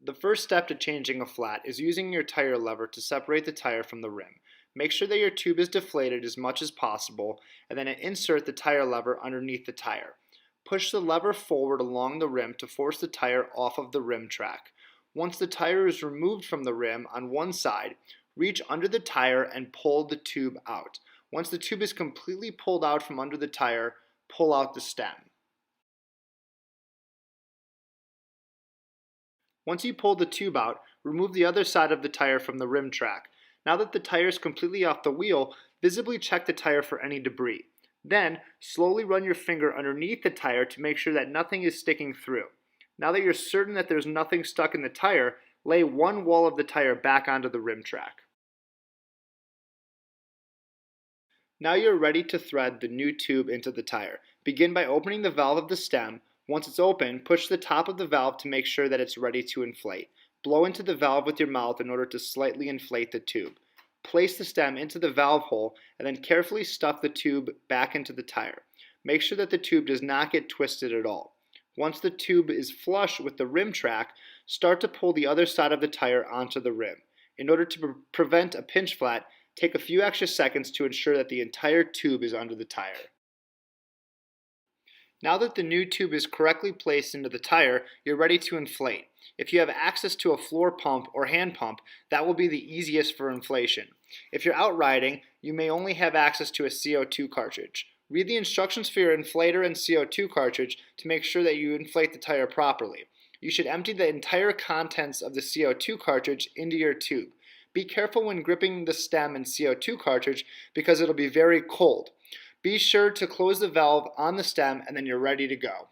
The first step to changing a flat is using your tire lever to separate the tire from the rim. Make sure that your tube is deflated as much as possible, and then insert the tire lever underneath the tire. Push the lever forward along the rim to force the tire off of the rim track. Once the tire is removed from the rim on one side, reach under the tire and pull the tube out. Once the tube is completely pulled out from under the tire, pull out the stem. Once you pull the tube out, remove the other side of the tire from the rim track. Now that the tire is completely off the wheel, visibly check the tire for any debris. Then, slowly run your finger underneath the tire to make sure that nothing is sticking through. Now that you're certain that there's nothing stuck in the tire, lay one wall of the tire back onto the rim track. Now you're ready to thread the new tube into the tire. Begin by opening the valve of the stem. Once it's open, push the top of the valve to make sure that it's ready to inflate. Blow into the valve with your mouth in order to slightly inflate the tube. Place the stem into the valve hole and then carefully stuff the tube back into the tire. Make sure that the tube does not get twisted at all. Once the tube is flush with the rim track, start to pull the other side of the tire onto the rim. In order to prevent a pinch flat, take a few extra seconds to ensure that the entire tube is under the tire. Now that the new tube is correctly placed into the tire, you're ready to inflate. If you have access to a floor pump or hand pump, that will be the easiest for inflation. If you're out riding, you may only have access to a CO2 cartridge. Read the instructions for your inflator and CO2 cartridge to make sure that you inflate the tire properly. You should empty the entire contents of the CO2 cartridge into your tube. Be careful when gripping the stem and CO2 cartridge because it'll be very cold. Be sure to close the valve on the stem and then you're ready to go.